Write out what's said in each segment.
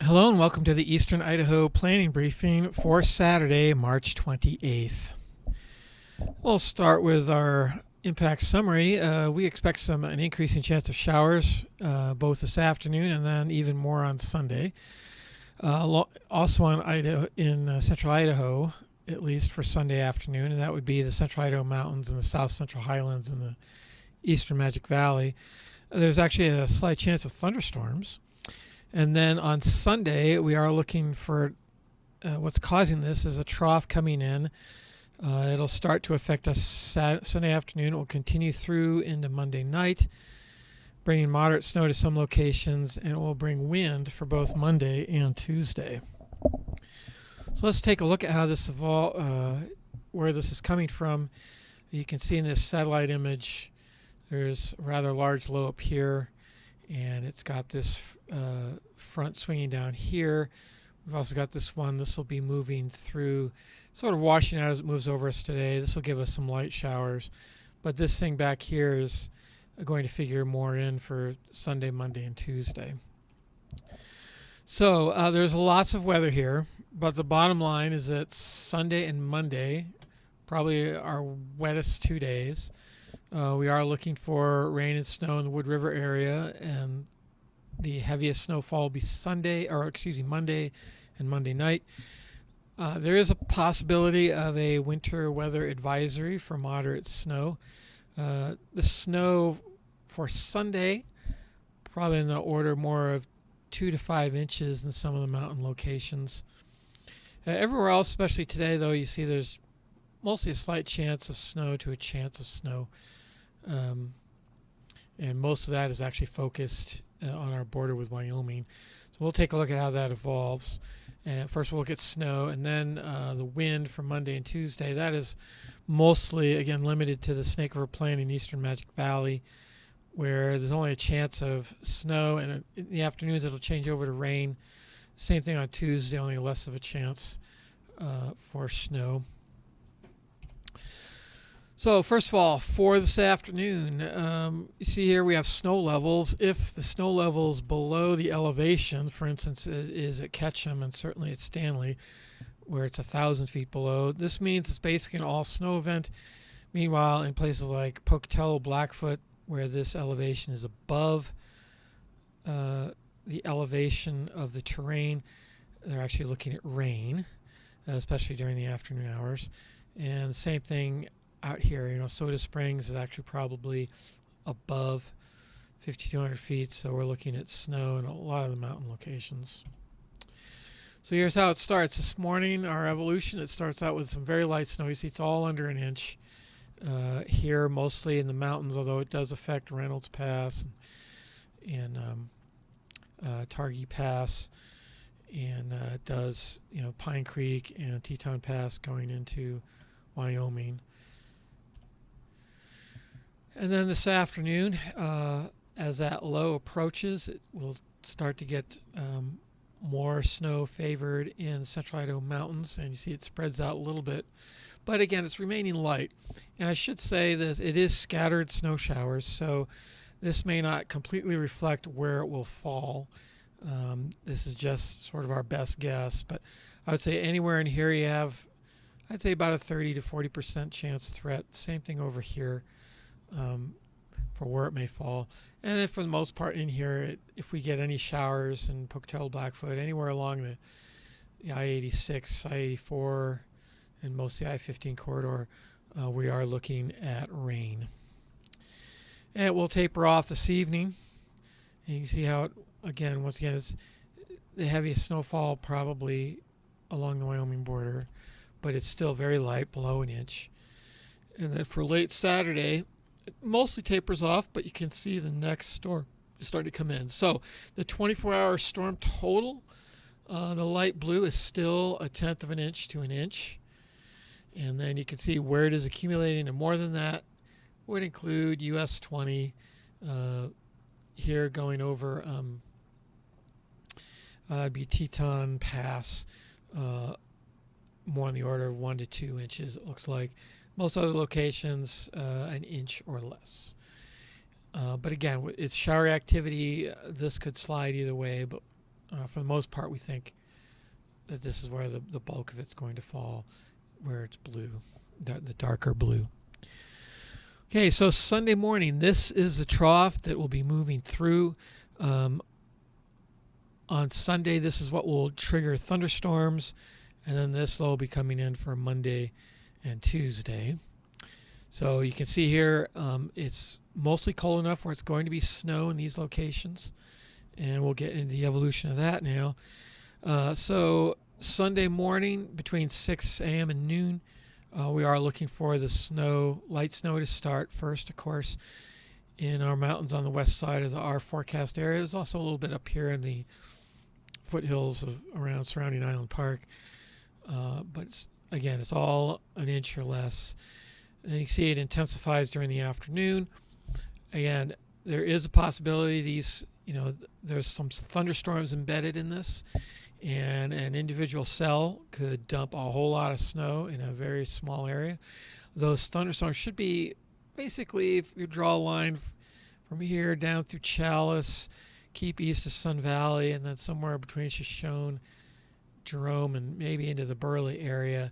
Hello and welcome to the Eastern Idaho Planning Briefing for Saturday, March 28th. We'll start with our impact summary. We expect an increasing chance of showers both this afternoon and then even more on Sunday. Also in central Idaho, at least for Sunday afternoon, and that would be the central Idaho Mountains and the south central highlands and the eastern Magic Valley. There's actually a slight chance of thunderstorms. And then on Sunday, we are looking for what's causing this is a trough coming in. It'll start to affect us Sunday afternoon. It will continue through into Monday night, bringing moderate snow to some locations, and it will bring wind for both Monday and Tuesday. So let's take a look at how this where this is coming from. You can see in this satellite image, there's a rather large low up here, and it's got this front swinging down here. We've also got this one. This will be moving through, sort of washing out as it moves over us today. This will give us some light showers, but this thing back here is going to figure more in for Sunday, Monday, and Tuesday. So there's lots of weather here, but the bottom line is that Sunday and Monday probably our wettest 2 days. We are looking for rain and snow in the Wood River area, and the heaviest snowfall will be Monday and Monday night. There is a possibility of a winter weather advisory for moderate snow. The snow for Sunday, probably in the order more of 2 to 5 inches in some of the mountain locations. Everywhere else, especially today, though, you see there's mostly a slight chance of snow to a chance of snow. And most of that is actually focused on our border with Wyoming. So we'll take a look at how that evolves. And first we'll look at snow, and then the wind for Monday and Tuesday. That is mostly, again, limited to the Snake River Plain in eastern Magic Valley, where there's only a chance of snow, and in the afternoons it'll change over to rain. Same thing on Tuesday, only less of a chance for snow. So first of all, for this afternoon, you see here we have snow levels. If the snow level is below the elevation, for instance, is at Ketchum and certainly at Stanley, where it's 1,000 feet below, this means it's basically an all-snow event. Meanwhile, in places like Pocatello, Blackfoot, where this elevation is above the elevation of the terrain, they're actually looking at rain, especially during the afternoon hours. And the same thing out here, Soda Springs is actually probably above 5,200 feet, so we're looking at snow in a lot of the mountain locations. So here's how it starts. This morning, our evolution, it starts out with some very light snow. You see it's all under an inch here, mostly in the mountains, although it does affect Reynolds Pass and Targhee Pass, and it does, Pine Creek and Teton Pass going into Wyoming. And then this afternoon, as that low approaches, it will start to get more snow favored in the central Idaho mountains, and you see it spreads out a little bit. But again, it's remaining light. And I should say that it is scattered snow showers, so this may not completely reflect where it will fall. This is just sort of our best guess, but I would say anywhere in here you have, I'd say about a 30 to 40% chance threat. Same thing over here. For where it may fall. And then for the most part in here, if we get any showers in Pocatello, Blackfoot, anywhere along the I-86, I-84, and most of the I-15 corridor, we are looking at rain. And it will taper off this evening. And you can see how once again, it's the heaviest snowfall probably along the Wyoming border, but it's still very light, below an inch. And then for late Saturday, it mostly tapers off, but you can see the next storm is starting to come in. So the 24-hour storm total, the light blue is still 1/10 of an inch to an inch. And then you can see where it is accumulating, and more than that would include US 20 here going over be Teton Pass, more on the order of 1 to 2 inches, it looks like. Most other locations, an inch or less. But again, it's shower activity. This could slide either way, but for the most part, we think that this is where the bulk of it's going to fall, where it's blue, the darker blue. Okay, so Sunday morning, this is the trough that will be moving through. On Sunday, this is what will trigger thunderstorms, and then this low will be coming in for Monday and Tuesday. So you can see here, it's mostly cold enough where it's going to be snow in these locations, and we'll get into the evolution of that now. So Sunday morning between 6 a.m. and noon, we are looking for the snow, light snow to start first, of course, in our mountains on the west side of our forecast area. There's also a little bit up here in the foothills around surrounding Island Park. But again, it's all an inch or less. And then you can see it intensifies during the afternoon. Again, there is a possibility there's some thunderstorms embedded in this, and an individual cell could dump a whole lot of snow in a very small area. Those thunderstorms should be basically, if you draw a line from here down through Chalice, keep east of Sun Valley, and then somewhere between Shoshone, Jerome, and maybe into the Burley area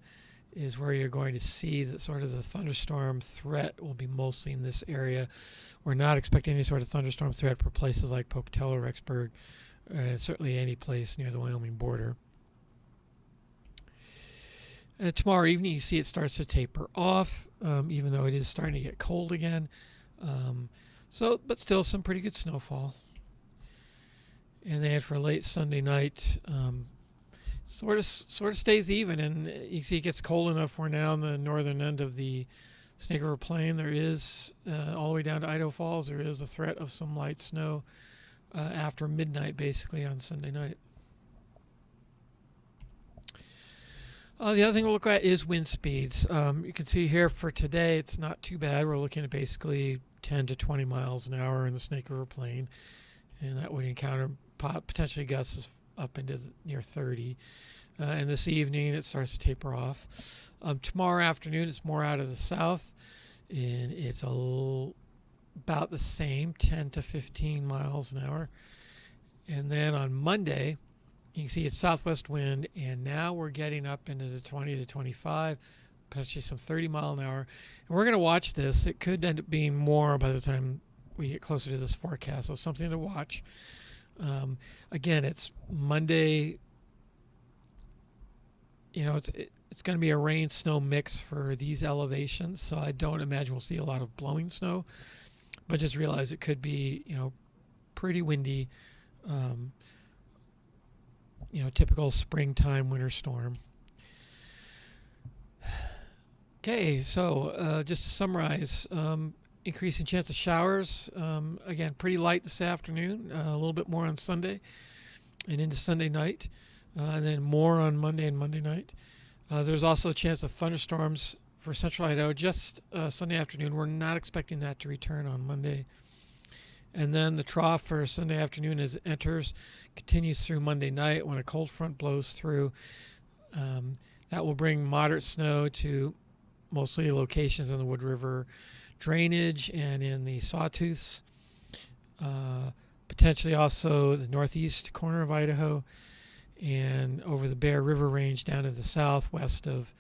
is where you're going to see that sort of the thunderstorm threat will be mostly in this area. We're not expecting any sort of thunderstorm threat for places like Pocatello, Rexburg, certainly any place near the Wyoming border. Tomorrow evening, you see it starts to taper off, even though it is starting to get cold again. But still some pretty good snowfall. And then for late Sunday night, sort of stays even, and you see it gets cold enough. We're now on the northern end of the Snake River Plain. There is all the way down to Idaho Falls. There is a threat of some light snow after midnight, basically on Sunday night. The other thing we'll look at is wind speeds. You can see here for today, it's not too bad. We're looking at basically 10 to 20 miles an hour in the Snake River Plain, and that would encounter potentially gusts up into near 30. And this evening, it starts to taper off. Tomorrow afternoon, it's more out of the south, and it's about the same, 10 to 15 miles an hour. And then on Monday, you can see it's southwest wind, and now we're getting up into the 20 to 25, potentially some 30 mile an hour. And we're going to watch this. It could end up being more by the time we get closer to this forecast, so something to watch. Again, it's Monday. It's going to be a rain-snow mix for these elevations, so I don't imagine we'll see a lot of blowing snow, but just realize it could be, pretty windy, typical springtime winter storm. Okay, so just to summarize, increasing chance of showers. Again, pretty light this afternoon, a little bit more on Sunday and into Sunday night, and then more on Monday and Monday night. There's also a chance of thunderstorms for central Idaho just Sunday afternoon. We're not expecting that to return on Monday. And then the trough for Sunday afternoon as it enters continues through Monday night when a cold front blows through. That will bring moderate snow to mostly locations in the Wood River drainage and in the Sawtooths. Potentially also the northeast corner of Idaho and over the Bear River Range down to the southwest of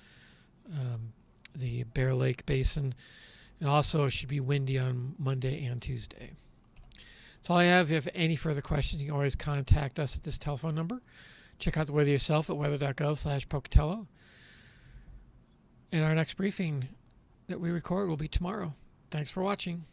the Bear Lake Basin. And also should be windy on Monday and Tuesday. That's all I have. If you have any further questions, you can always contact us at this telephone number. Check out the weather yourself at weather.gov/Pocatello. And our next briefing that we record will be tomorrow. Thanks for watching.